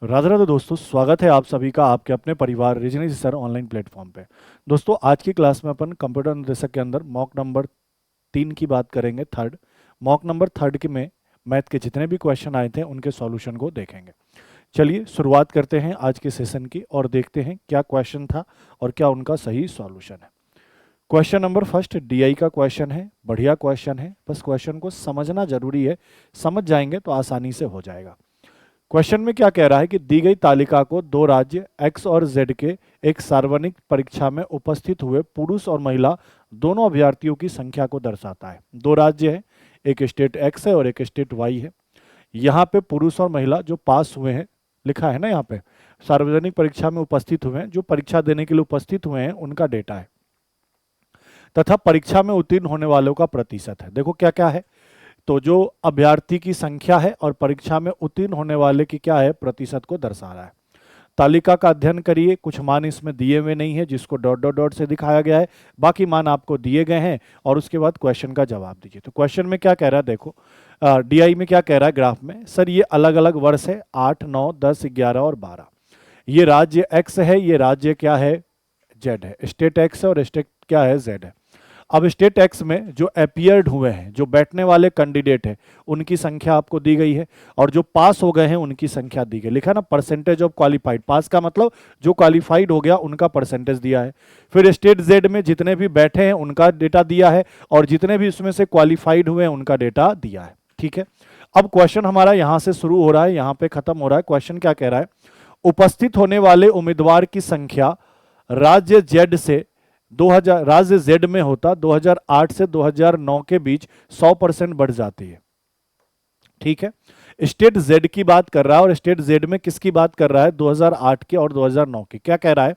राधे राधे दोस्तों, स्वागत है आप सभी का आपके अपने परिवार रीजनल सर ऑनलाइन प्लेटफॉर्म पे। दोस्तों, आज की क्लास में अपन कंप्यूटर निर्देशक के अंदर मॉक नंबर 3 की बात करेंगे। थर्ड मॉक नंबर थर्ड के में मैथ के जितने भी क्वेश्चन आए थे उनके सॉल्यूशन को देखेंगे। चलिए शुरुआत करते हैं आज के सेशन की और देखते हैं क्या क्वेश्चन था और क्या उनका सही सॉल्यूशन है। क्वेश्चन नंबर फर्स्ट डीआई का क्वेश्चन है। बढ़िया क्वेश्चन है, बस क्वेश्चन को समझना जरूरी है। समझ जाएंगे तो आसानी से हो जाएगा। क्वेश्चन में क्या कह रहा है कि दी गई तालिका को दो राज्य एक्स और जेड के एक सार्वजनिक परीक्षा में उपस्थित हुए पुरुष और महिला दोनों अभ्यर्थियों की संख्या को दर्शाता है। दो राज्य हैं, एक स्टेट एक्स है और एक स्टेट वाई है। यहाँ पे पुरुष और महिला जो पास हुए हैं लिखा है ना, यहाँ पे सार्वजनिक परीक्षा में उपस्थित हुए हैं, जो परीक्षा देने के लिए उपस्थित हुए हैं उनका डेटा है, तथा परीक्षा में उत्तीर्ण होने वालों का प्रतिशत है। देखो क्या क्या है, तो जो अभ्यर्थी की संख्या है और परीक्षा में उत्तीर्ण होने वाले की क्या है, प्रतिशत को दर्शा रहा है। तालिका का अध्ययन करिए। कुछ मान इसमें दिए हुए नहीं है जिसको डॉट डॉट डॉट से दिखाया गया है, बाकी मान आपको दिए गए हैं और उसके बाद क्वेश्चन का जवाब दीजिए। तो क्वेश्चन में क्या कह रहा है, देखो डीआई में क्या कह रहा है ग्राफ में, सर ये अलग अलग वर्ष है 8, 9, 10, 11 और 12। ये राज्य एक्स है, ये राज्य क्या है, जेड है। स्टेट एक्स है और स्टेट क्या है, जेड है। अब स्टेट एक्स में जो अपीयर्ड हुए हैं, जो बैठने वाले कैंडिडेट हैं, उनकी संख्या आपको दी गई है और जो पास हो गए हैं उनकी संख्या दी गई। लिखा ना परसेंटेज ऑफ क्वालिफाइड, पास का मतलब जो क्वालिफाइड हो गया उनका परसेंटेज दिया है। फिर स्टेट जेड में जितने भी बैठे हैं उनका डेटा दिया है और जितने भी उसमें से क्वालिफाइड हुए हैं उनका डेटा दिया है। ठीक है, अब क्वेश्चन हमारा यहां से शुरू हो रहा है, यहां पे खत्म हो रहा है। क्वेश्चन क्या कह रहा है, उपस्थित होने वाले उम्मीदवार की संख्या राज्य जेड से 2000 राज्य जेड में होता 2008 से 2009 के बीच 100% बढ़ जाती है। ठीक है, स्टेट जेड की बात कर रहा है और स्टेट जेड में किसकी बात कर रहा है, 2008 के और 2009 की। क्या कह रहा है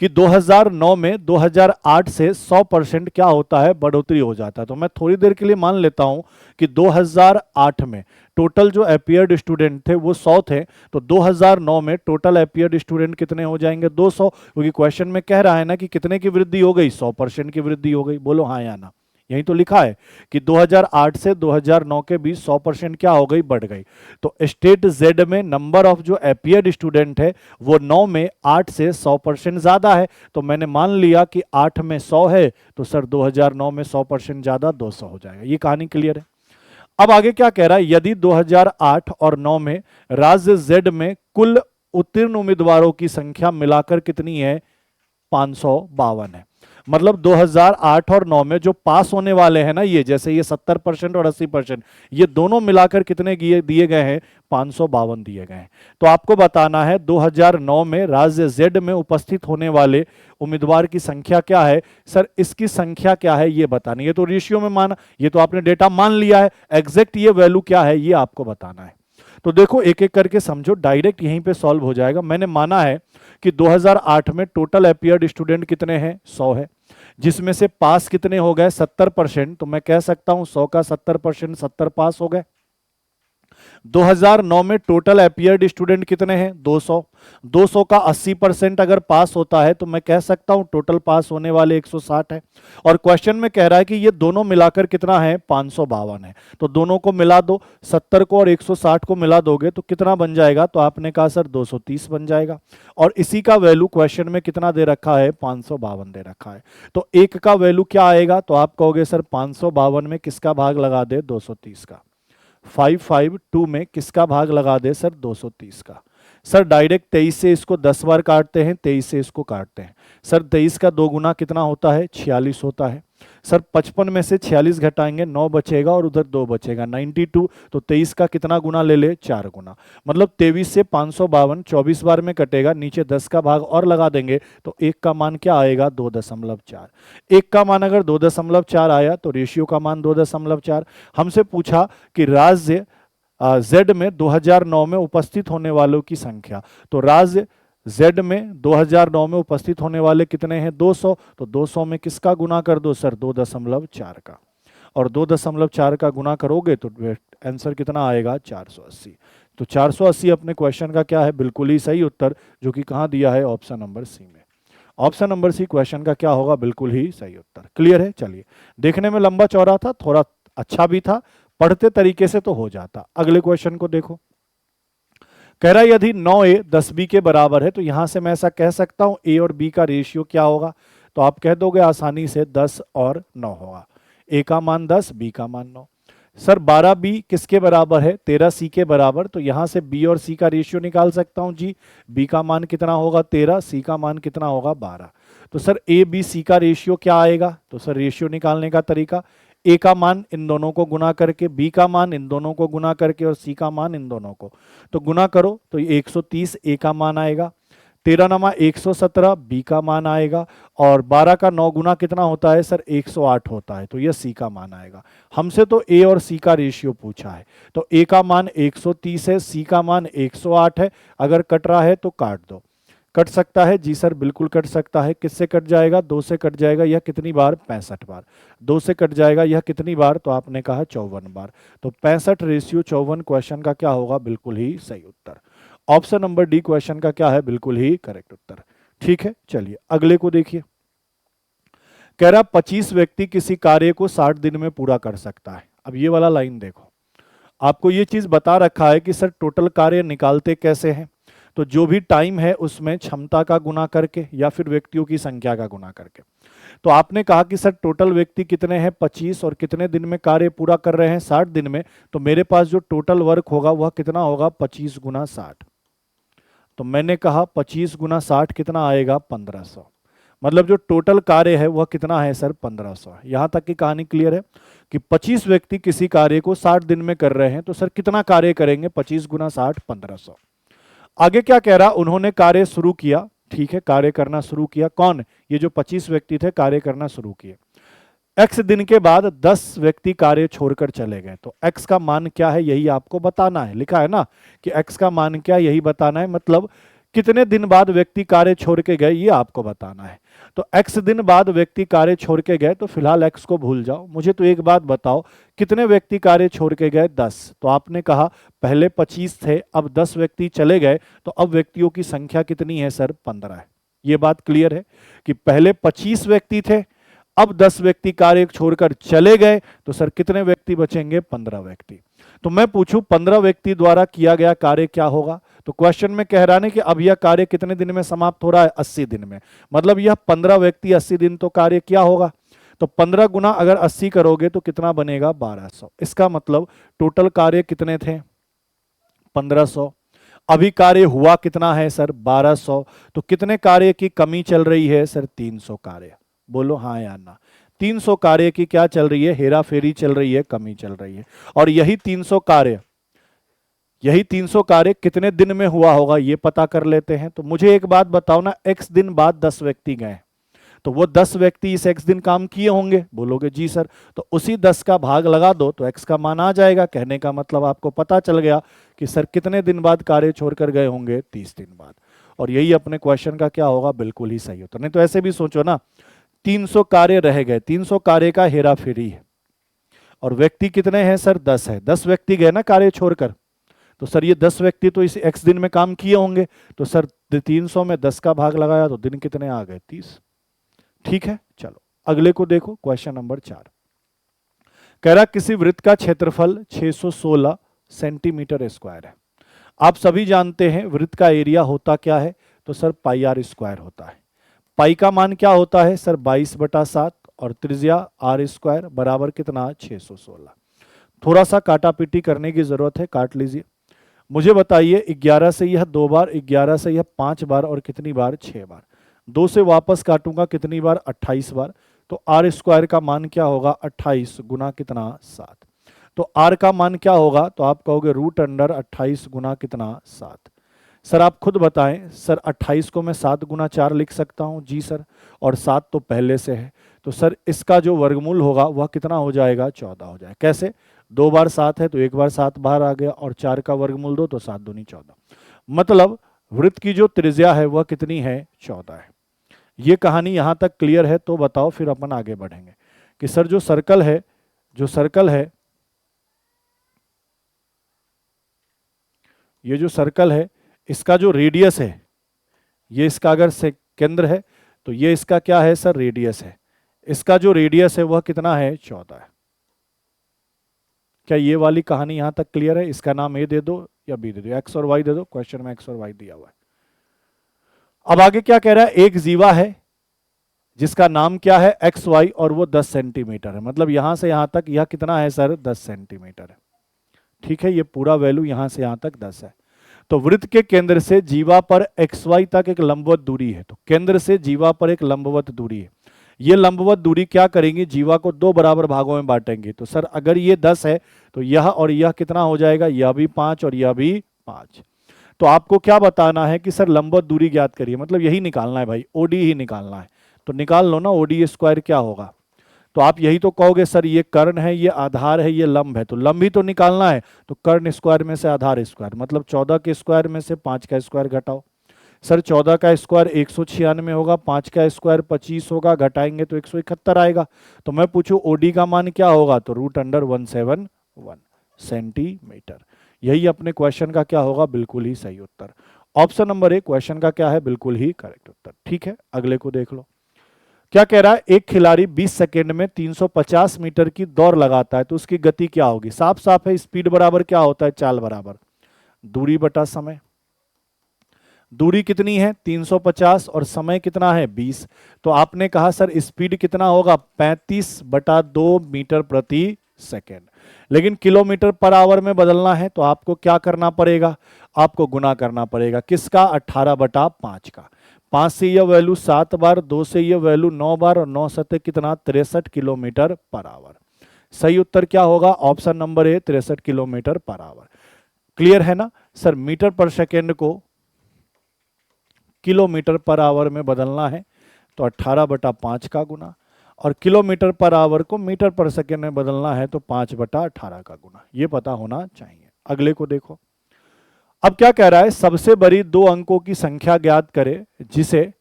कि 2009 में 2008 से 100% क्या होता है, बढ़ोतरी हो जाता है। तो मैं थोड़ी देर के लिए मान लेता हूं कि 2008 में टोटल जो अपीयर्ड स्टूडेंट थे वो 100 थे, तो 2009 में टोटल अपीयर्ड स्टूडेंट कितने हो जाएंगे, 200। क्योंकि क्वेश्चन में कह रहा है ना कि कितने की वृद्धि हो गई, 100% की वृद्धि हो गई। बोलो हाँ या ना। यही तो लिखा है कि 2008 से 2009 के बीच 100% क्या हो गई, बढ़ गई। तो स्टेट जेड में नंबर ऑफ जो अपीयर्ड स्टूडेंट है वो 9 में 8 से 100% ज्यादा है। तो मैंने मान लिया कि 8 में 100 है, तो सर 2009 में 100% ज्यादा 200 हो जाएगा। ये कहानी क्लियर है। अब आगे क्या कह रहा है, यदि 2008 और 9 में राज्य जेड में कुल उत्तीर्ण उम्मीदवारों की संख्या मिलाकर कितनी है, 552 है। मतलब 2008 और 9 में जो पास होने वाले हैं ना, ये जैसे ये 70% और 80%, ये दोनों मिलाकर कितने दिए गए हैं, 552 दिए गए हैं। तो आपको बताना है 2009 में राज्य जेड में उपस्थित होने वाले उम्मीदवार की संख्या क्या है। सर इसकी संख्या क्या है ये बतानी है। तो रेशियो में माना, ये तो आपने डेटा मान लिया है, एग्जैक्ट ये वैल्यू क्या है ये आपको बताना है। तो देखो एक एक करके समझो, डायरेक्ट यहीं पे सॉल्व हो जाएगा। मैंने माना है कि 2008 में टोटल अपीयर्ड स्टूडेंट कितने हैं, 100 है, जिसमें से पास कितने हो गए, 70%। तो मैं कह सकता हूं 100 का 70%, 70 पास हो गए। 2009 में टोटल अपीयर्ड स्टूडेंट कितने हैं, 200। 200 का 80% अगर पास होता है तो मैं कह सकता हूं टोटल पास होने वाले 160 है। और क्वेश्चन में कह रहा है कि ये दोनों मिलाकर कितना है, 552 है। तो दोनों को मिला दो, 70 को और 160 को मिला दोगे तो कितना बन जाएगा, तो आपने कहा सर 230 बन जाएगा। और इसी का वैल्यू क्वेश्चन में कितना दे रखा है, 552 दे रखा है। तो एक का वैल्यू क्या आएगा, तो आप कहोगे सर 552 में किसका भाग लगा दे, 230 का। 552 में किसका भाग लगा दे, सर 230 का। सर डायरेक्ट 23 से इसको 10 बार काटते हैं, 23 से इसको काटते हैं। सर 23 का 2 गुना कितना होता है, 46 होता है। सर 55 में से 46 घटाएंगे, 9 बचेगा और उधर 2 बचेगा, 92। तो 23 का कितना गुना ले ले, 4 गुना। मतलब 23 से 552 24 बार में कटेगा, नीचे 10 का भाग और लगा देंगे तो एक का मान क्या आएगा, 2.4। एक का मान अगर 2.4 आया तो रेशियो का मान 2.4। हमसे पूछा कि राज्य जेड में 2009 में उपस्थित होने वालों की संख्या। तो राज्य जेड में 2009 में उपस्थित होने वाले कितने हैं, 200। तो 200 में किसका गुना कर दो, सर 2.4 का। और 2.4 का गुना करोगे तो आंसर कितना आएगा, 480। तो 480 अपने क्वेश्चन का क्या है, बिल्कुल ही सही उत्तर, जो कि कहां दिया है, ऑप्शन नंबर सी में। ऑप्शन नंबर सी क्वेश्चन का क्या होगा, बिल्कुल ही सही उत्तर। क्लियर है। चलिए, देखने में लंबा चौड़ा था, थोड़ा अच्छा भी था, पढ़ते तरीके से तो हो जाता। अगले क्वेश्चन को देखो। कह रहा है यदि 9a 10b के बराबर है, तो यहां से मैं ऐसा कह सकता हूं a और b का रेशियो क्या होगा, तो आप कह दोगे आसानी से 10 और 9 होगा। a का मान 10, b का मान 9। सर 12b किसके बराबर है, 13c के बराबर, तो यहां से b और c का रेशियो निकाल सकता हूं जी। b का मान कितना होगा 13, c का मान कितना होगा 12। तो सर a b c का रेशियो क्या आएगा, तो सर रेशियो निकालने का तरीका, a का मान इन दोनों को गुना करके, b का मान इन दोनों को गुना करके और c का मान इन दोनों को, तो गुना करो तो 130 a का मान आएगा, 13 नमा 117 बी का मान आएगा, और 12 का 9 गुना कितना होता है सर 108 होता है, तो यह सी का मान आएगा। हमसे तो ए और सी का रेशियो पूछा है, तो ए का मान 130 है, सी का मान 108 है। अगर कट रहा है तो काट दो। कट सकता है जी सर, बिल्कुल कट सकता है। किससे कट जाएगा, 2 से कट जाएगा। यह कितनी बार, 65 बार। 2 से कट जाएगा, यह कितनी बार, तो आपने कहा 54 बार। तो 65 रेशियो 54 क्वेश्चन का क्या होगा, बिल्कुल ही सही उत्तर। ऑप्शन नंबर डी क्वेश्चन का क्या है, बिल्कुल ही करेक्ट उत्तर। ठीक है, चलिए अगले को देखिए। कह रहा 25 व्यक्ति किसी कार्य को 60 दिन में पूरा कर सकता है। अब ये वाला लाइन देखो, आपको ये चीज बता रखा है कि सर टोटल कार्य निकालते कैसे हैं, तो जो भी टाइम है उसमें क्षमता का गुना करके या फिर व्यक्तियों की संख्या का गुना करके। तो आपने कहा कि सर टोटल व्यक्ति कितने हैं 25 और कितने दिन में कार्य पूरा कर रहे हैं 60 दिन में, तो मेरे पास जो टोटल वर्क होगा वह कितना होगा 25 गुना 60। तो मैंने कहा 25 गुना 60 कितना आएगा 1500। मतलब जो टोटल कार्य है वह कितना है सर 1500 है। यहां तक की कहानी क्लियर है कि 25 व्यक्ति किसी कार्य को 60 दिन में कर रहे हैं, तो सर कितना कार्य करेंगे 25 गुना 60 1500। आगे क्या कह रहा, उन्होंने कार्य शुरू किया। ठीक है, कार्य करना शुरू किया। कौन, ये जो 25 व्यक्ति थे कार्य करना शुरू किए। x दिन के बाद 10 व्यक्ति कार्य छोड़कर चले गए, तो x का मान क्या है यही आपको बताना है। लिखा है ना कि x का मान क्या, यही बताना है। मतलब कितने दिन बाद व्यक्ति कार्य छोड़ के गए ये आपको बताना है। तो x दिन बाद व्यक्ति कार्य छोड़ के गए, तो फिलहाल x को भूल जाओ। मुझे तो एक बात बताओ, कितने व्यक्ति कार्य छोड़ के गए 10। तो आपने कहा पहले 25 थे, अब 10 व्यक्ति चले गए, तो अब व्यक्तियों की संख्या कितनी है सर 15 है। ये बात क्लियर है कि पहले 25 व्यक्ति थे, अब 10 व्यक्ति कार्य छोड़कर चले गए, तो सर कितने व्यक्ति बचेंगे 15 व्यक्ति। तो मैं पूछूं 15 व्यक्ति द्वारा किया गया कार्य क्या होगा, तो क्वेश्चन में कह रहा है कि अब यह कार्य कितने दिन में समाप्त हो रहा है 80 दिन में। मतलब यह 15 व्यक्ति 80 दिन तो कार्य क्या होगा, तो 15 गुना अगर 80 करोगे तो कितना बनेगा 1200। इसका मतलब टोटल कार्य कितने थे 1500। अभी कार्य हुआ कितना है सर 1200। तो कितने कार्य की कमी चल रही है सर 300 कार्य। बोलो हाँ या ना। 300 कार्य की क्या चल रही है, हेरा फेरी चल रही है, कमी चल रही है। और यही 300 कार्य कितने दिन में हुआ होगा ये पता कर लेते हैं। तो मुझे एक बात बताओ ना, x दिन बाद 10 व्यक्ति गए, तो वो 10 व्यक्ति इस x दिन काम किए होंगे। बोलोगे जी सर, तो उसी 10 का भाग लगा दो तो x का मान आ जाएगा। कहने का मतलब आपको पता चल गया कि सर कितने दिन बाद कार्य छोड़कर गए होंगे 30 दिन बाद। और यही अपने क्वेश्चन का क्या होगा, बिल्कुल ही सही होता। नहीं तो ऐसे भी सोचो ना, 300 कार्य रह गए, 300 कार्य का हेरा फेरी है, और व्यक्ति कितने हैं सर 10 है। 10 व्यक्ति गए ना कार्य छोड़कर, तो सर ये 10 व्यक्ति तो इस x दिन में काम किए होंगे। तो सर 300 में 10 का भाग लगाया तो दिन कितने आ गए 30। ठीक है, चलो अगले को देखो। क्वेश्चन नंबर 4 कह रहा किसी वृत्त का क्षेत्रफल 616 सेंटीमीटर स्क्वायर है। आप सभी जानते हैं वृत्त का एरिया होता क्या है, तो सर पाई आर स्क्वायर होता है। पाई का मान क्या होता है सर 22/7, और त्रिज्या आर स्क्वायर बराबर कितना 616। थोड़ा सा काटा पीटी करने की जरूरत है, काट लीजिए। मुझे बताइए 11 से यह 2 बार, 11 से यह 5 बार, और कितनी बार 6 बार। 2 से वापस काटूंगा कितनी बार 28 बार। तो आर स्क्वायर का मान क्या होगा 28 गुना कितना 7। तो आर का मान क्या होगा, तो आप कहोगे √28 गुना कितना 7। सर आप खुद बताएं, सर 28 को मैं 7 गुना 4 लिख सकता हूं जी सर, और 7 तो पहले से है, तो सर इसका जो वर्गमूल होगा वह कितना हो जाएगा 14 हो जाएगा। कैसे, 2 बार 7 है तो 1 बार 7 बाहर आ गया, और 4 का वर्गमूल 2 तो 7 दूनी 14। मतलब वृत्त की जो त्रिज्या है वह कितनी है 14 है। ये कहानी यहां तक क्लियर है, तो बताओ फिर अपन आगे बढ़ेंगे कि सर जो सर्कल है ये जो सर्कल है इसका जो रेडियस है, ये इसका अगर से केंद्र है तो ये इसका क्या है सर रेडियस है। इसका जो रेडियस है वह कितना है 14 है। क्या ये वाली कहानी यहां तक क्लियर है? इसका नाम ए दे दो या बी दे दो, एक्स और वाई दे दो, क्वेश्चन में एक्स और वाई दिया हुआ है। अब आगे क्या कह रहा है, एक जीवा है जिसका नाम क्या है एक्स वाई और वो 10 सेंटीमीटर है, मतलब यहां से यहां तक यह कितना है सर 10 सेंटीमीटर है। ठीक है, ये पूरा वैल्यू यहां से यहां तक 10 है। तो वृत्त के केंद्र से जीवा पर एक्स वाई तक एक लंबवत दूरी है, तो केंद्र से जीवा पर एक लंबवत दूरी है। ये लंबवत दूरी क्या करेंगे, जीवा को दो बराबर भागों में बांटेंगे। तो सर अगर ये 10 है तो यह और यह कितना हो जाएगा, यह भी 5 और यह भी 5। तो आपको क्या बताना है कि सर लंबवत दूरी ज्ञात करिए, मतलब यही निकालना है भाई, ओडी ही निकालना है। तो निकाल लो ना, ओडी स्क्वायर क्या होगा। तो आप यही तो कहोगे सर ये कर्ण है, ये आधार है, ये लंब है, तो लंब ही तो निकालना है। तो कर्ण स्क्वायर में से आधार स्क्वायर, मतलब 14 के स्क्वायर में से 5 का स्क्वायर घटाओ। सर 14 का स्क्वायर 196 होगा, 5 का स्क्वायर 25 होगा, घटाएंगे तो 171 आएगा। तो मैं पूछूं ओडी का मान क्या होगा, तो √171 सेंटीमीटर। यही अपने क्वेश्चन का क्या होगा, बिल्कुल ही सही उत्तर। ऑप्शन नंबर ए क्वेश्चन का क्या है, बिल्कुल ही करेक्ट उत्तर। ठीक है, अगले को देख लो। क्या कह रहा है, एक खिलाड़ी 20 सेकेंड में 350 मीटर की दौड़ लगाता है तो उसकी गति क्या होगी। साफ साफ है, स्पीड बराबर क्या होता है, चाल बराबर दूरी बटा समय। दूरी कितनी है 350 और समय कितना है 20। तो आपने कहा सर स्पीड कितना होगा 35/2 मीटर प्रति सेकेंड। लेकिन किलोमीटर पर आवर में बदलना है तो आपको क्या करना पड़ेगा, आपको गुना करना पड़ेगा किसका, 18/5 का। 5 से यह वैल्यू 7 बार, 2 से यह वैल्यू 9 बार और 9 सत्ते कितना 63 किलोमीटर पर आवर। सही उत्तर क्या होगा, option number A 63 kilometre per hour. Clear है ना सर, मीटर पर सेकेंड को किलोमीटर पर आवर में बदलना है तो 18/5 का गुना, और किलोमीटर पर आवर को मीटर पर सेकेंड में बदलना है तो 5/18 का गुना। ये पता होना चाहिए। अगले को देखो। अब क्या कह रहा है, सबसे बड़ी दो अंकों की संख्या ज्ञात करें जिससे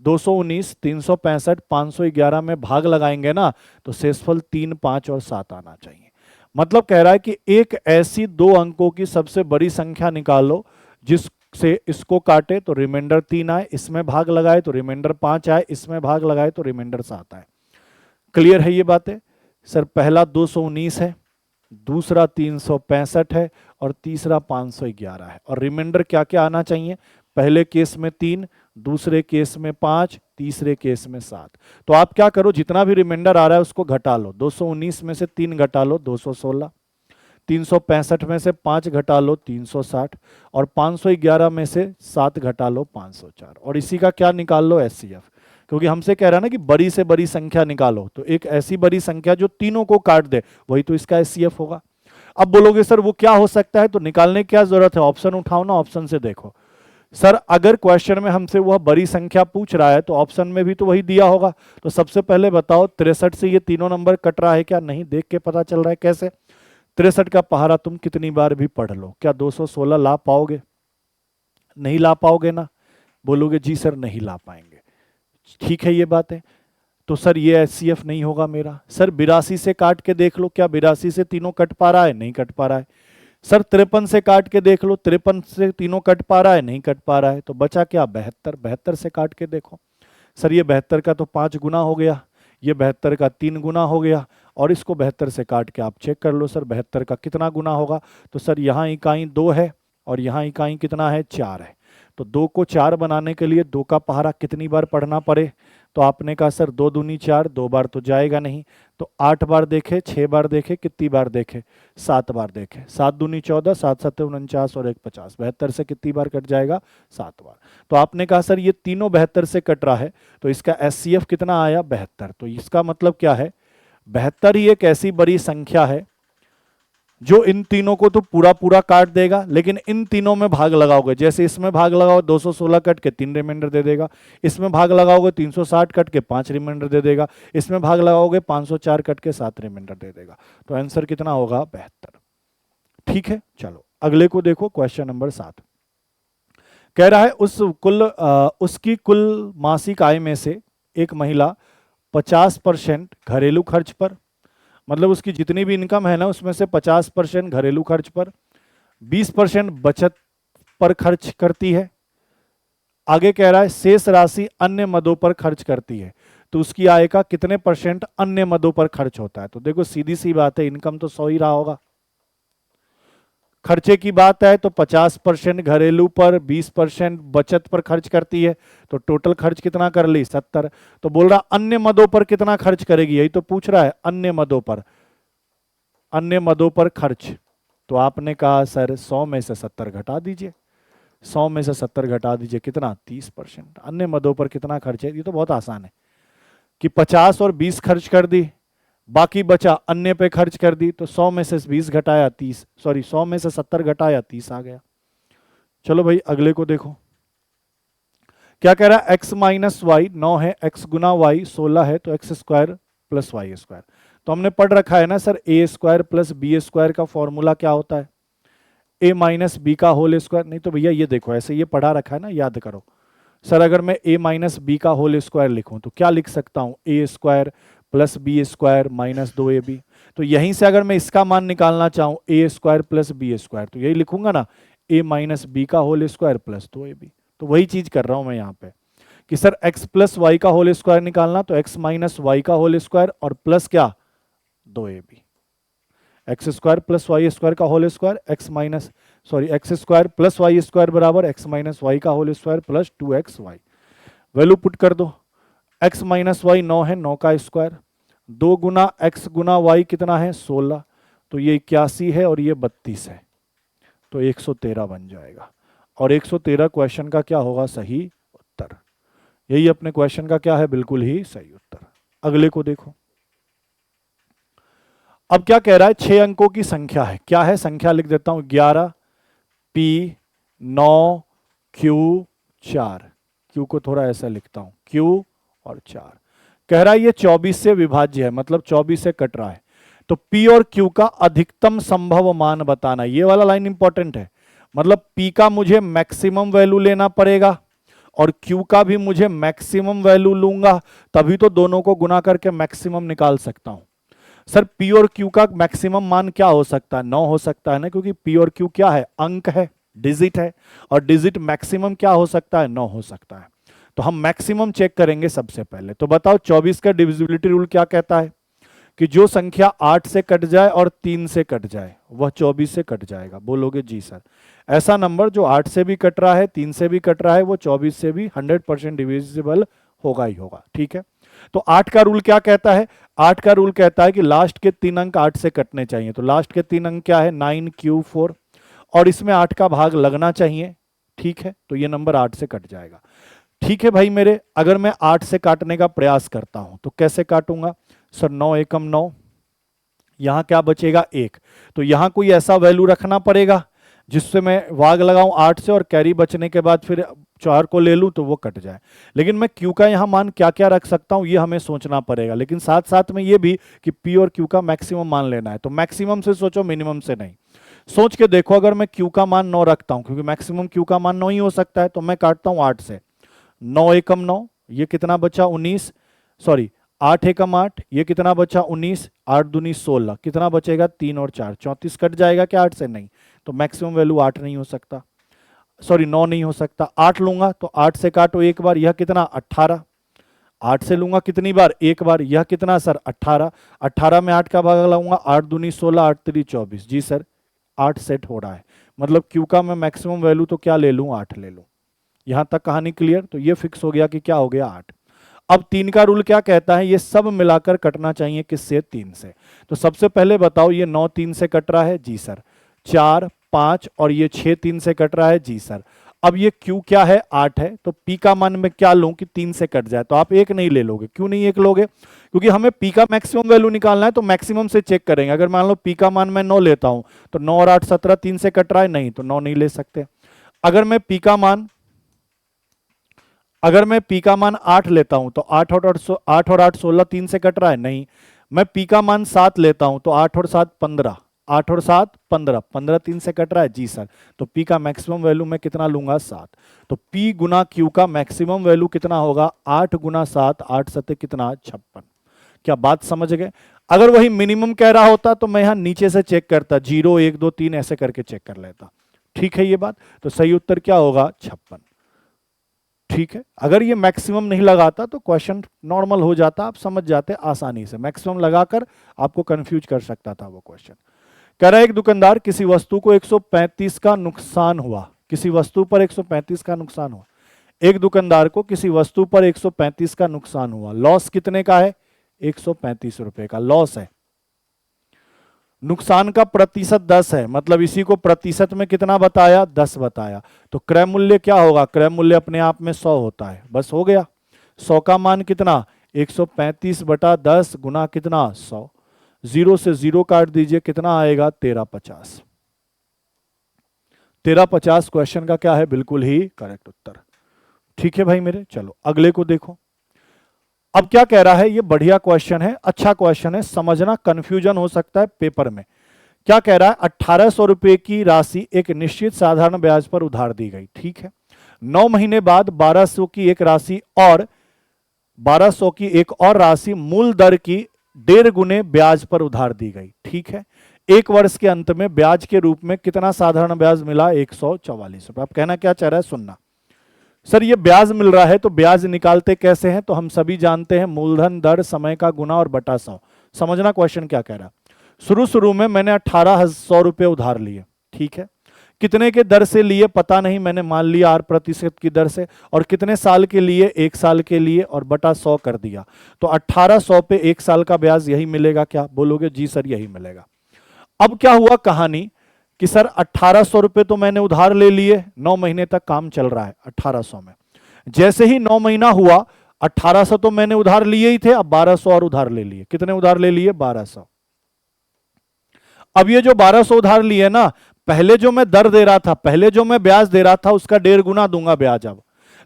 219, 365, 511 में भाग लगाएंगे ना तो शेषफल 3, 5 और 7 आना चाहिए। मतलब कह रहा है कि एक ऐसी दो अंकों की सबसे बड़ी संख्या निकालो जिससे इसको काटे तो रिमाइंडर 3 आए, इसमें भाग लगाए तो रिमाइंडर 5 आए, इसमें भाग लगाए तो रिमाइंडर 7 आए। क्लियर है ये बातें। सर पहला 219 है, दूसरा 365 है और तीसरा 511 है, और रिमाइंडर क्या क्या आना चाहिए, पहले केस में 3, दूसरे केस में 5, तीसरे केस में 7। तो आप क्या करो, जितना भी रिमाइंडर आ रहा है उसको घटा लो। 219 में से 3 घटा लो 216, 365 में से 5 घटा लो 360, और 511 में से 7 घटा लो 504, और इसी का क्या निकाल लो एचसीएफ। क्योंकि हमसे कह रहा है ना कि बड़ी से बड़ी संख्या निकालो, तो एक ऐसी बड़ी संख्या जो तीनों को काट दे वही तो इसका एचसीएफ होगा। अब बोलोगे सर वो क्या हो सकता है, तो निकालने की क्या जरूरत है, ऑप्शन उठाओ ना, ऑप्शन से देखो। सर अगर क्वेश्चन में हमसे वह बड़ी संख्या पूछ रहा है तो ऑप्शन में भी तो वही दिया होगा। तो सबसे पहले बताओ 63 से ये तीनों नंबर कट रहा है क्या, नहीं, देख के पता चल रहा है कैसे। 63 का पहाड़ा तुम कितनी बार भी पढ़ लो, क्या 216 ला पाओगे, नहीं ला पाओगे ना, बोलोगे जी सर नहीं ला पाएंगे। ठीक है ये बात है। तो सर ये एचसीएफ नहीं होगा मेरा। सर 82 से काट के देख लो, क्या 82 से तीनों कट पा रहा है, नहीं कट पा रहा है। सर 53 से काट के देख लो, 53 से तीनों कट पा रहा है, नहीं कट पा रहा है। तो बचा क्या 72, 72 से काट के देखो। सर ये 72 का तो 5 गुना हो गया, ये 72 का 3 गुना हो गया, और इसको 72 से काट के आप चेक कर लो सर 72 का कितना गुना होगा। तो सर यहाँ इकाई 2 है और यहाँ इकाई कितना है 4 है। तो 2 को 4 बनाने के लिए 2 का पहाड़ा कितनी बार पढ़ना पड़े, तो आपने कहा सर 2 दूनी 4, 2 बार तो जाएगा नहीं, तो 8 बार देखे, 6 बार देखे, कितनी बार देखे 7 बार देखे। 7 दूनी 14, 7 सत्ते 49 और 1 50, 72 से कितनी बार कट जाएगा 7 बार। तो आपने कहा सर ये तीनों 72 से कट रहा है, तो इसका एचसीएफ कितना आया 72। तो इसका मतलब क्या है, 72 ही एक ऐसी बड़ी संख्या है जो इन तीनों को तो पूरा पूरा काट देगा, लेकिन इन तीनों में भाग लगाओगे, जैसे इसमें भाग लगाओ 216 कट के 3 रिमाइंडर दे देगा, इसमें भाग लगाओगे 360 कट के 5 रिमाइंडर दे देगा, इसमें भाग लगाओगे 504 कट के 7 रिमाइंडर दे देगा। तो आंसर कितना होगा 72। ठीक है, चलो अगले को देखो। क्वेश्चन नंबर 7 कह रहा है उसकी कुल मासिक आय में से एक महिला 50% घरेलू खर्च पर, मतलब उसकी जितनी भी इनकम है ना उसमें से 50% घरेलू खर्च पर, 20% बचत पर खर्च करती है। आगे कह रहा है शेष राशि अन्य मदों पर खर्च करती है। तो उसकी आय का कितने % अन्य मदों पर खर्च होता है। तो देखो सीधी सी बात है, इनकम तो 100 ही रहा होगा। खर्चे की बात है तो 50% घरेलू पर, 20% बचत पर खर्च करती है, तो टोटल खर्च कितना कर ली 70। तो बोल रहा अन्य मदों पर कितना खर्च करेगी, यही तो पूछ रहा है, अन्य मदों पर, अन्य मदों पर खर्च। तो आपने कहा सर 100 में से 70 घटा दीजिए, 100 में से 70 घटा दीजिए, कितना 30%। अन्य मदों पर कितना खर्च है, ये तो बहुत आसान है कि 50 और 20 खर्च कर दी, बाकी बचा अन्य पे खर्च कर दी, तो 100 में से 20 घटाया 30, सॉरी 100 में से 70 घटाया 30 आ गया। चलो भाई अगले को देखो, क्या कह रहा है, एक्स माइनस वाई 9 है, एक्स गुना वाई 16 है, तो X square plus Y square. तो हमने पढ़ रखा है ना sir, A square plus B square का फॉर्मूला क्या होता है, ए माइनस बी का होल स्क्वायर। नहीं तो भैया ये देखो ऐसे ये पढ़ा रखा है ना, याद करो। सर अगर मैं ए माइनस बी का होल स्क्वायर लिखूं तो क्या लिख सकता हूं, a square plus B square minus 2ab। तो यहीं से अगर मैं इसका मान निकालना चाहूं, ए स्क्वायर प्लस बी स्क्वायर, तो यही लिखूंगा ना, ए माइनस बी का होल स्क्वायर प्लस 2ab। तो वही चीज कर रहा हूं मैं यहाँ पे कि सर x प्लस वाई का होल स्क्वायर निकालना, तो x माइनस वाई का होल स्क्वायर और प्लस क्या 2ab। X square plus Y square का whole square, x minus sorry x square plus Y square बराबर एक्स माइनस वाई का whole square plus 2xy। Value put कर दो, x minus y 9 है, 9 का स्क्वायर, 2 गुना एक्स गुना वाई कितना है 16, तो ये 81 है और ये 32 है, तो 113 बन जाएगा। और 113 क्वेश्चन का क्या होगा, सही उत्तर। यही अपने क्वेश्चन का क्या है, बिल्कुल ही सही उत्तर। अगले को देखो, अब क्या कह रहा है, 6 अंकों की संख्या है, क्या है संख्या लिख देता हूं, 11 P 9 Q 4, Q को थोड़ा ऐसा लिखता हूं, Q और 4। कह रहा है ये 24 से विभाज्य है, मतलब 24 से कट रहा है, तो P और Q का अधिकतम संभव मान बताना। ये वाला लाइन इंपॉर्टेंट है, मतलब P का मुझे मैक्सिमम वैल्यू लेना पड़ेगा और Q का भी मुझे मैक्सिमम वैल्यू लूंगा, तभी तो दोनों को गुना करके मैक्सिमम निकाल सकता हूं। सर P और Q का मैक्सिमम मान क्या हो सकता है, 9 हो सकता है ना, क्योंकि P और Q क्या है, अंक है, डिजिट है, और डिजिट मैक्सिमम क्या हो सकता है, 9 हो सकता है। तो हम मैक्सिमम चेक करेंगे सबसे पहले। तो बताओ 24 का डिविजिबिलिटी रूल क्या कहता है कि जो संख्या 8 से कट जाए और 3 से कट जाए वह 24 से कट जाएगा। बोलोगे जी सर, ऐसा नंबर जो 8 से भी कट रहा है, 3 से भी कट रहा है, वो 24 से भी 100% डिविजिबल होगा ही होगा। ठीक है, तो 8 का रूल क्या कहता है, 8 का रूल कहता है कि लास्ट के 3 अंक 8 से कटने चाहिए। तो लास्ट के 3 अंक क्या है, 9Q4, और इसमें 8 का भाग लगना चाहिए। ठीक है, तो ये नंबर 8 से कट जाएगा। ठीक है भाई मेरे, अगर मैं 8 से काटने का प्रयास करता हूं तो कैसे काटूंगा, सर 9 एकम 9, यहां क्या बचेगा 1, तो यहां कोई ऐसा वैल्यू रखना पड़ेगा जिससे मैं भाग लगाऊं 8 से और कैरी बचने के बाद फिर 4 को ले लूं तो वो कट जाए। लेकिन मैं Q का यहां मान क्या क्या रख सकता हूं, ये हमें सोचना पड़ेगा, लेकिन साथ साथ में ये भी कि P और Q का मैक्सिमम मान लेना है। तो मैक्सिमम से सोचो, मिनिमम से नहीं। सोच के देखो, अगर मैं Q का मान 9 रखता हूं, क्योंकि मैक्सिमम Q का मान 9 ही हो सकता है, तो मैं काटता हूं 8 से, 9 एकम 9, ये कितना बचा 19, सॉरी 8 एकम 8, ये कितना बचा 19, 8 दूनी 16, कितना बचेगा 3 और 4, 34 कट जाएगा क्या 8 से, नहीं। तो मैक्सिमम वैल्यू 8 नहीं हो सकता, सॉरी 9 नहीं हो सकता। 8 लूंगा तो 8 से काटो एक बार, यह कितना 18, 8 से लूंगा कितनी बार, एक बार, यह कितना सर 18, 18 में 8 का भाग लगाऊंगा, 8 दूनी 16, 8 3 24, जी सर 8 सेट हो रहा है। मतलब Q का मैं मैक्सिमम वैल्यू तो क्या ले लूं, 8 ले लूं। यहां तक कहानी क्लियर, तो ये फिक्स हो गया कि क्या हो गया 8। अब 3 का रूल क्या कहता है, ये सब मिलाकर कटना चाहिए किससे, 3 से। तो सबसे पहले बताओ ये 9 3 से कट रहा है, जी सर, 4 5 और ये 6 3 से कट रहा है, जी सर। अब ये Q क्या है 8 है, तो P का मान मैं क्या लूं कि 3 से कट जाए, तो आप एक नहीं ले लोगे, क्यों नहीं एक लोगे, क्योंकि हमें P का मैक्सिमम वैल्यू निकालना है, तो मैक्सिमम से चेक करेंगे। अगर मान लो P का मान मैं 9 लेता हूं तो 9 और 8 17, 3 से कट रहा है, नहीं, तो 9 नहीं ले सकते। अगर मैं P का मान 8 लेता हूं तो 8 और 8 16, 3 से कट रहा है, नहीं। मैं P का मान 7 लेता हूं तो 8 और 7 15, 8 और 7 15, 15 3 से कट रहा है, जी सर। तो P का मैक्सिमम वैल्यू मैं कितना लूंगा 7। तो P गुना Q का मैक्सिमम वैल्यू कितना होगा, 8 गुना 7, 8 सत्ते कितना 56। क्या बात समझ गए। अगर वही मिनिमम कह रहा होता तो मैं यहां नीचे से चेक करता, 0 1 2 3 ऐसे करके चेक कर लेता। ठीक है ये बात, तो सही उत्तर क्या होगा 56। ठीक है, अगर ये मैक्सिमम नहीं लगाता तो क्वेश्चन नॉर्मल हो जाता, आप समझ जाते आसानी से। मैक्सिमम लगाकर आपको कंफ्यूज कर सकता था वो क्वेश्चन। कह रहा है एक दुकानदार किसी वस्तु को 135 का नुकसान हुआ, किसी वस्तु पर 135 का नुकसान हुआ। एक दुकानदार को किसी वस्तु पर 135 का नुकसान हुआ, लॉस कितने का है? 135 रुपए का लॉस है। नुकसान का प्रतिशत 10 है, मतलब इसी को प्रतिशत में कितना बताया? 10 बताया। तो क्रय मूल्य क्या होगा? क्रय मूल्य अपने आप में 100 होता है, बस हो गया। 100 का मान कितना? 135 बटा 10 गुना कितना? 100। 0 से 0 काट दीजिए, कितना आएगा? 1350। 1350 क्वेश्चन का क्या है? बिल्कुल ही करेक्ट उत्तर। ठीक है भाई मेरे, चलो अगले को देखो। अब क्या कह रहा है? ये बढ़िया क्वेश्चन है, अच्छा क्वेश्चन है, समझना, कंफ्यूजन हो सकता है पेपर में। क्या कह रहा है? 1800 रुपए की राशि एक निश्चित साधारण ब्याज पर उधार दी गई, ठीक है। 9 महीने बाद 1200 की एक राशि और 1200 की एक और राशि मूल दर की 1.5 गुने ब्याज पर उधार दी गई, ठीक है। एक वर्ष के अंत में ब्याज के रूप में कितना साधारण ब्याज मिला? 144 रुपए। अब कहना क्या चाह रहा है? सुनना। सर ये ब्याज मिल रहा है तो ब्याज निकालते कैसे हैं? तो हम सभी जानते हैं मूलधन दर समय का गुना और बटा 100। समझना क्वेश्चन क्या कह रहा है। शुरू शुरू में मैंने 1800 रुपए उधार लिए, ठीक है। कितने के दर से लिए पता नहीं, मैंने मान लिया 8% की दर से। और कितने साल के लिए? 1 साल के लिए, और बटा 100 कर दिया। तो 1800 पे 1 साल का ब्याज यही मिलेगा क्या? बोलोगे जी सर यही मिलेगा। अब क्या हुआ कहानी कि सर 1800 रुपए तो मैंने उधार ले लिए, 9 महीने तक काम चल रहा है 1800 में। जैसे ही 9 महीना हुआ, 1800 तो मैंने उधार लिए ही थे, अब 1200 और उधार ले लिए। कितने उधार ले लिए? 1200। अब ये जो 1200 उधार लिए ना, पहले जो मैं दर दे रहा था, पहले जो मैं ब्याज दे रहा था उसका 1.5 गुना दूंगा ब्याज। अब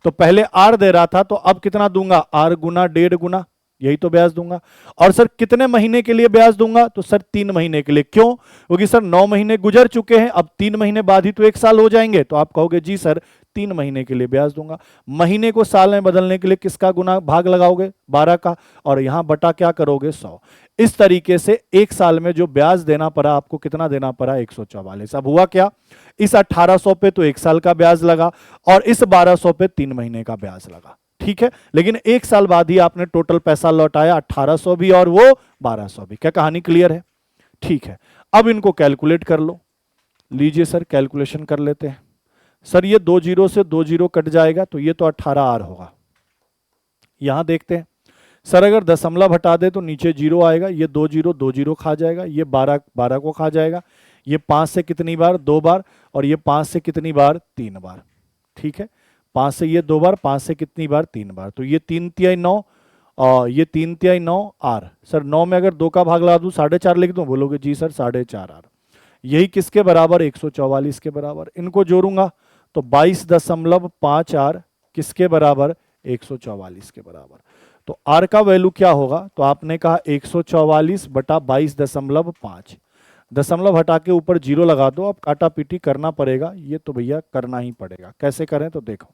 तो पहले आर दे रहा था, तो अब कितना दूंगा? आर गुना 1.5 गुना, यही तो ब्याज दूंगा। और सर कितने महीने के लिए ब्याज दूंगा? तो सर 3 महीने के लिए। क्यों? क्योंकि सर 9 महीने गुजर चुके हैं, अब 3 महीने बाद ही तो 1 साल हो जाएंगे। तो आप कहोगे जी सर 3 महीने के लिए ब्याज दूंगा। महीने को साल में बदलने के लिए किसका गुना भाग लगाओगे? 12 का, और यहां बटा क्या करोगे? 100। इस तरीके से 1 साल में जो ब्याज देना पड़ा आपको, कितना देना पड़ा? 144। अब हुआ क्या? इस 1800 पे तो 1 साल का ब्याज लगा, और इस 1200 पे 3 महीने का ब्याज लगा, ठीक है। लेकिन 1 साल बाद ही आपने टोटल पैसा लौटाया, 1800 भी और वो 1200 भी। क्या कहानी क्लियर है? ठीक है। अब इनको कैलकुलेट कर लो। लीजिए सर कैलकुलेशन कर लेते हैं। सर ये 2 जीरो से 2 जीरो कट जाएगा, तो ये तो 18 आर होगा। यहां देखते हैं सर, अगर दशमलव हटा दे तो नीचे 0 आएगा। ये 2 जीरो खा जाएगा, ये 12 को खा जाएगा। ये 5 से कितनी बार? 2 बार। और ये 5 से कितनी बार? 3 बार, ठीक है। 5 से ये 2 बार, 5 से कितनी बार? 3 बार। तो ये 3 तिहाई 9, और ये 3 तिहाई 9 आर। सर 9 में अगर 2 का भाग लगा दूं 4.5 लिख दूं? बोलोगे जी सर 4.5 आर। यही किसके बराबर? 144 के बराबर। इनको जोड़ूंगा तो 22.5 आर किसके बराबर? 144 के बराबर। तो आर का वैल्यू क्या होगा? तो आपने कहा 144 बटा 22.5। दशमलव हटा के ऊपर 0 लगा दो। अब काटा पीटी करना पड़ेगा, ये तो भैया करना ही पड़ेगा। कैसे करें? तो देखो,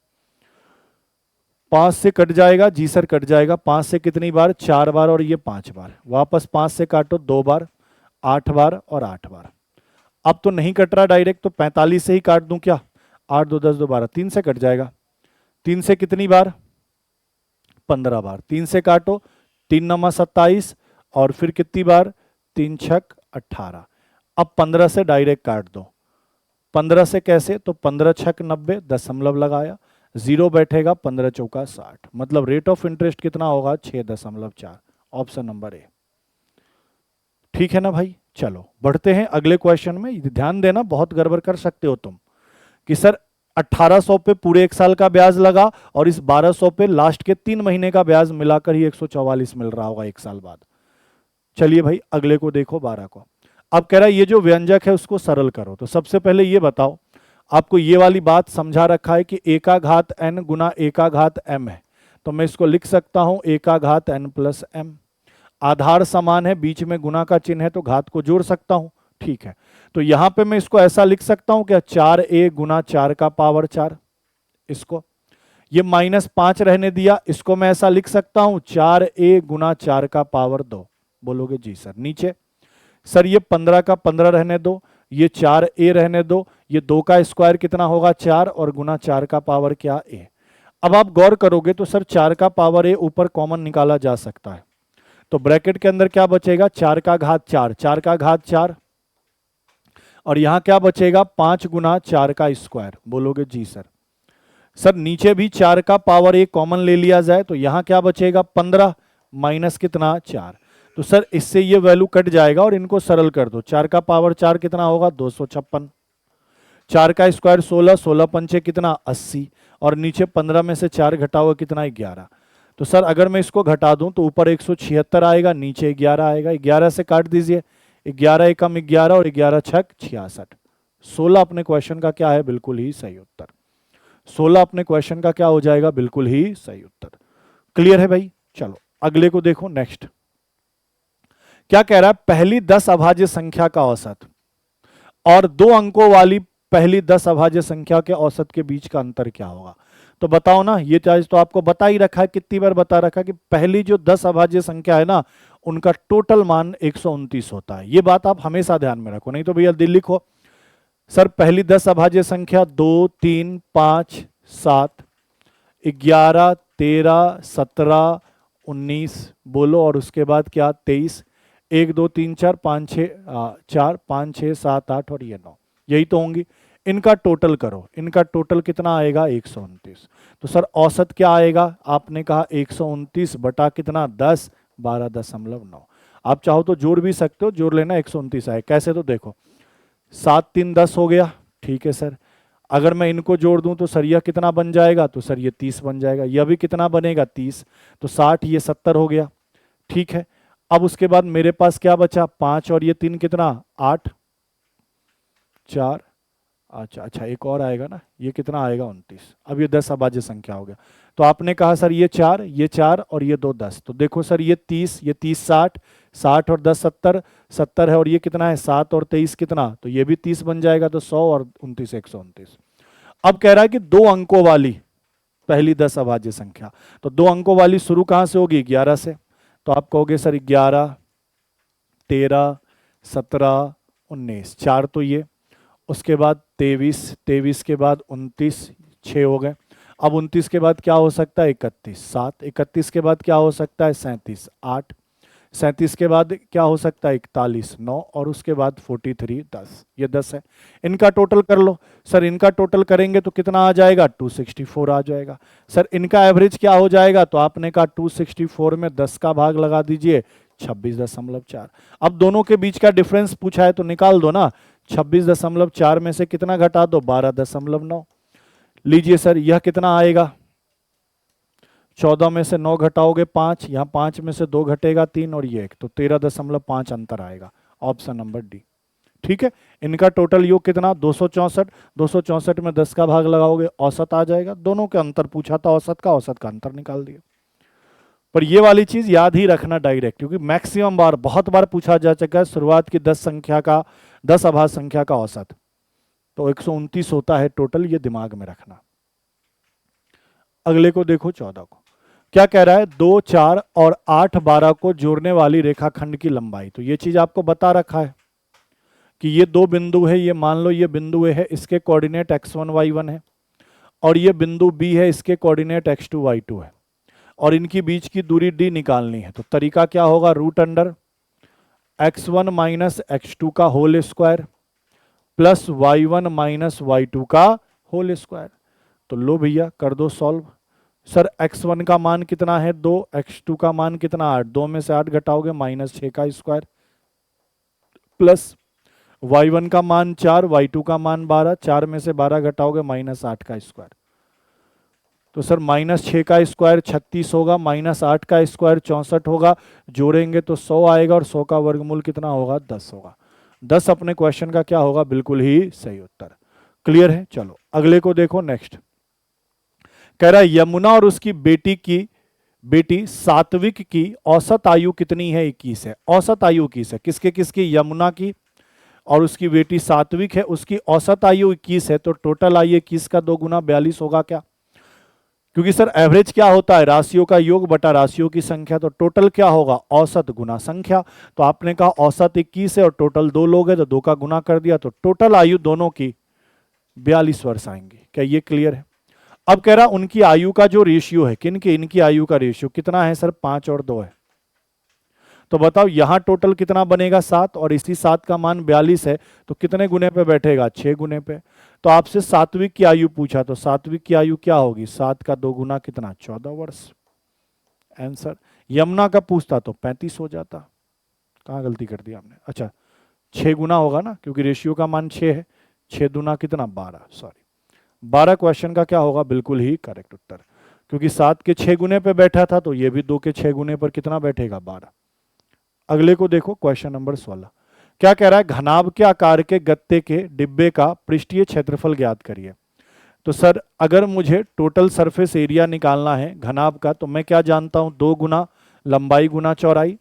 5 से कट जाएगा जी सर, कट जाएगा। 5 से कितनी बार? 4 बार, और ये 5 बार। वापस 5 से काटो 2 बार, 8 बार और 8 बार। अब तो नहीं कट रहा डायरेक्ट, तो 45 से ही काट दूं क्या? 8 2 10 2 12, 3 से कट जाएगा। 3 से कितनी बार? 15 बार। 3 से काटो, 3 नमा 27, और फिर कितनी बार? 3 छक 18। अब 15 से डायरेक्ट काट दो। 15 से कैसे? तो 15 छक 90, दशमलव लगाया, 0 बैठेगा, 15 चौका 60। मतलब रेट ऑफ इंटरेस्ट कितना होगा? 6.4। Option number A. ठीक है ना भाई? चलो बढ़ते हैं अगले क्वेश्चन में। ध्यान देना, बहुत गड़बड़ कर सकते हो तुम कि सर 1800 पे पूरे 1 साल का ब्याज लगा, और इस 1200 पे लास्ट के 3 महीने का ब्याज मिलाकर ही 144 मिल रहा होगा 1 साल बाद। चलिए भाई अगले को देखो, 12 को। अब कह रहा है ये जो व्यंजक है उसको सरल करो। तो सबसे पहले ये बताओ, आपको ये वाली बात समझा रखा है कि a का घात n गुना a का घात m है। तो मैं इसको लिख सकता हूं a का घात n प्लस m। आधार समान है, बीच में गुना का चिन्ह है, तो घात को जोड़ सकता हूं, ठीक है। तो यहां पे मैं इसको ऐसा लिख सकता हूं क्या? 4a गुना 4 का पावर 4। इसको ये -5 रहने दिया, इसको मैं ऐसा लिख सकता हूं 4a गुना 4 का पावर 2। बोलोगे जी सर। नीचे सर ये 15 का 15 रहने दो, ये 4a रहने दो, ये 2 का स्क्वायर कितना होगा? 4, और गुना 4 का पावर क्या? a। अब आप गौर करोगे तो सर 4 का पावर ए ऊपर कॉमन निकाला जा सकता है, तो ब्रैकेट के अंदर क्या बचेगा, 4 का घात 4, 4 का घात 4, और यहां क्या बचेगा 5 गुना 4 का स्क्वायर। बोलोगे जी सर। सर नीचे भी 4 का पावर ए कॉमन ले लिया जाए तो यहां क्या बचेगा 15 माइनस कितना 4, तो सर इससे ये वैल्यू कट जाएगा और इनको सरल कर दो। 4 का पावर 4 कितना होगा 256, 4 का स्क्वायर 16, 16 पंचे कितना 80, और नीचे 15 में से 4 घटाओगे कितना 11। तो सर अगर मैं इसको घटा दूं तो ऊपर 176 आएगा, नीचे 11 आएगा, 11 से काट दीजिए, 11 एकम 11 और 11 छक 66। 16 अपने क्वेश्चन का क्या है, बिल्कुल ही सही उत्तर। 16 अपने क्वेश्चन का क्या हो जाएगा, बिल्कुल ही सही उत्तर। क्लियर है भाई। चलो अगले को देखो नेक्स्ट। क्या कह रहा है, पहली 10 अभाज्य संख्या का औसत और 2 अंकों वाली पहली 10 अभाज्य संख्या के औसत के बीच का अंतर क्या होगा। तो बताओ ना, ये चीज तो आपको बता ही रखा है, कितनी बार बता रखा है कि पहली जो 10 अभाज्य संख्या है ना, उनका टोटल मान 129 होता है। ये बात आप हमेशा ध्यान में रखो, नहीं तो भैया दिल लिखो। सर पहली 10 अभाज्य संख्या 2, 3, 5, 7, 11, 13, 17, 19 बोलो, और उसके बाद क्या 23, 1, 2, 3, 4, 5, 6, 4, 5, 6, 7, 8 और ये 9, यही तो होंगी। इनका टोटल करो, इनका टोटल कितना आएगा 129। तो सर औसत क्या आएगा, आपने कहा 129 बटा कितना 10, 12.9। आप चाहो तो जोड़ भी सकते हो, जोड़ लेना 129 आए। कैसे, तो देखो 7, 3, 10 हो गया, ठीक है सर। अगर मैं इनको जोड़ दूं तो सर यह कितना बन जाएगा, तो सर ये 30 बन जाएगा। यह भी कितना बनेगा 30, तो 60, ये 70 हो गया, ठीक है। अब उसके बाद मेरे पास क्या बचा 5 और ये 3 कितना 8, 4, अच्छा एक और आएगा ना, ये कितना आएगा 29। अब ये 10 अभाज्य संख्या हो गया। तो आपने कहा सर ये 4, ये 4 और ये 2 10, तो देखो सर ये 30, ये 30 60, 60 और 10 70, 70 है, और ये कितना है 7 और 23 कितना, तो ये भी 30 बन जाएगा, तो 100 और 29 129। अब कह रहा है कि 2 अंकों वाली पहली 10 अभाज्य संख्या, तो 2 अंकों वाली शुरू कहां से होगी 11 से, तो आप कहोगे सर 11, 13, 17, 19, 4 तो ये, उसके बाद 23, 23 के बाद 29, 6 हो गए। अब 29 के बाद क्या हो सकता है 31, 7, 31 के बाद क्या हो सकता है 37, 8, 37 के बाद क्या हो सकता है 41, 9, और उसके बाद 43, 10, ये 10 है। इनका टोटल कर लो। सर इनका टोटल करेंगे तो कितना आ जाएगा 264 आ जाएगा। सर इनका एवरेज क्या हो जाएगा, तो आपने कहा 264 में 10 का भाग लगा दीजिए 26.4। अब दोनों के बीच का डिफरेंस पूछा है तो निकाल दो ना, 26.4 में से कितना घटा दो 12.9। लीजिए सर यह कितना आएगा, 14 में से 9 घटाओगे 5, यहाँ 5 में से 2 घटेगा 3 और ये 1, तो 13.5 अंतर आएगा, ऑप्शन नंबर डी। ठीक है, इनका टोटल योग कितना 264, 264 में 10 का भाग लगाओगे औसत आ जाएगा। दोनों के अंतर पूछा था, औसत का अंतर निकाल दिया। पर ये वाली चीज याद ही रखना डायरेक्ट, क्योंकि मैक्सिमम बार बहुत बार पूछा जा चुका है शुरुआत की 10 अभाज्य संख्या का औसत, तो 129 होता है टोटल, ये दिमाग में रखना। अगले को देखो 14 को, क्या कह रहा है 2, 4 और 8, 12 को जोड़ने वाली रेखाखंड की लंबाई। तो ये चीज आपको बता रखा है कि ये 2 बिंदु है, ये मान लो ये बिंदु ए है, इसके कोऑर्डिनेट x1 y1 है, और ये बिंदु बी है, इसके कोऑर्डिनेट x2 y2 है, और इनकी बीच की दूरी d निकालनी है। तो तरीका क्या होगा, root under x1 minus x2 का whole square plus y1 minus y2 का होल स्क्वायर। तो लो भैया कर दो सॉल्व। सर x1 का मान कितना है 2, x2 का मान कितना 8, 2 में से 8 घटाओगे -6 का स्क्वायर, प्लस y1 का मान 4, y2 का मान 12, 4 में से 12 घटाओगे -8 का स्क्वायर। तो सर -6 का स्क्वायर 36 होगा, -8 का स्क्वायर 64 होगा, जोड़ेंगे तो 100 आएगा, और 100 का वर्गमूल कितना होगा 10 होगा। 10 अपने क्वेश्चन का क्या होगा, बिल्कुल ही सही उत्तर। क्लियर है। चलो अगले को देखो नेक्स्ट। कह रहा है यमुना और उसकी बेटी सात्विक की औसत आयु कितनी है 21 है। औसत आयु 21 है, किसके किसकी, यमुना की और उसकी बेटी सात्विक है, उसकी औसत आयु 21 है। तो टोटल आयु 21 का 2 गुना 42 होगा क्या, क्योंकि सर एवरेज क्या होता है राशियों का योग बटा राशियों की संख्या, तो टोटल क्या होगा औसत गुना संख्या। तो आपने कहा औसत 21 है और टोटल 2 लोग हैं, तो 2 का गुना कर दिया, तो टोटल आयु दोनों की 42 वर्ष आएंगी। क्या ये क्लियर है। अब कह रहा उनकी आयु का जो रेशियो है, किन के, इनकी आयु का रेशियो कितना है सर, 5 और 2 है। तो बताओ यहां टोटल कितना बनेगा 7, और इसी 7 का मान 42 है, तो कितने गुने पे बैठेगा, 6 गुने पे। तो आपसे सात्विक की आयु पूछा, तो सात्विक की आयु क्या होगी, 7 का 2 गुना कितना, 14 वर्ष आंसर। यमुना का पूछता तो 35 हो जाता, कहाँ गलती कर दिया हमने, अच्छा 6 गुना होगा ना, क्योंकि रेशियो का मान 6 है, 6 दुना कितना 12, सॉरी 12 क्वेश्चन का क्या होगा, बिल्कुल ही करेक्ट उत्तर, क्योंकि 7 के 6 गुने पे बैठा था, तो ये भी 2 के 6 गुने पर कितना बैठेगा, 12। अगले को देखो, क्वेश्चन नंबर 16 क्या कह रहा है, घनाभ के आकार के गत्ते के डिब्बे का पृष्ठीय क्षेत्रफल ज्ञात करिए। तो सर अगर मुझे टोटल सरफेस एरिया निकालना है घनाभ का, तो मैं क्या जानता हूं, 2 गुना लंबाई गुना चौड़ाई,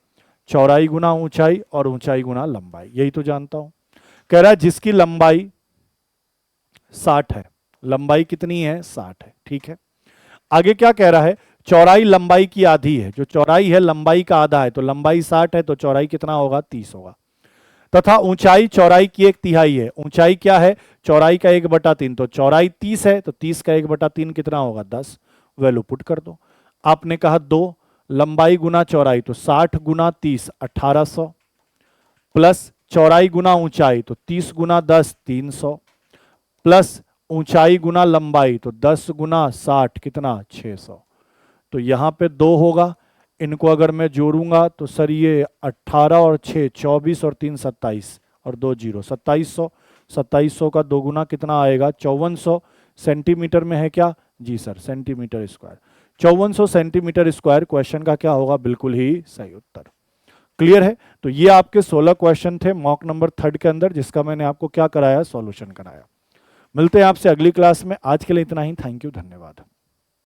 चौड़ाई गुना ऊंचाई, और ऊंचाई गुना लंबाई, यही तो जानता हूं। कह रहा है जिसकी लंबाई 60 है, लंबाई कितनी है, 60 है, ठीक है। आगे क्या कह रहा है, चौड़ाई लंबाई की आधी है, जो चौड़ाई है लंबाई का आधा है, तो लंबाई 60 है, तो चौड़ाई कितना होगा, 30 होगा। तथा ऊंचाई चौड़ाई की 1/3 है, ऊंचाई क्या है, चौड़ाई का 1/3, तो चौड़ाई 30 है, तो 30 का 1/3 कितना होगा, 10। वैल्यू पुट कर दो। आपने कहा 2 लंबाई गुना चौड़ाई, तो 60 गुना 30 1800, प्लस चौड़ाई गुना ऊंचाई, तो 30 गुना 10 300, प्लस ऊंचाई गुना लंबाई, तो 10 गुना 60 कितना 600। तो यहां पे 2 होगा, इनको अगर मैं जोड़ूंगा तो सर ये 18 और 6 24 और 3 27 और 2 0 2700, 2700 का 2 गुना कितना आएगा, 5400 सेंटीमीटर में है क्या, जी sir centimetre square, 5400 centimetre square question का क्या होगा, बिल्कुल ही सही उत्तर। क्लियर है। तो ये आपके 16 क्वेश्चन थे मॉक नंबर 3 के अंदर, जिसका मैंने आपको क्या कराया, सॉल्यूशन कराया। मिलते हैं आपसे अगली क्लास में, आज के लिए इतना ही, थैंक यू, धन्यवाद।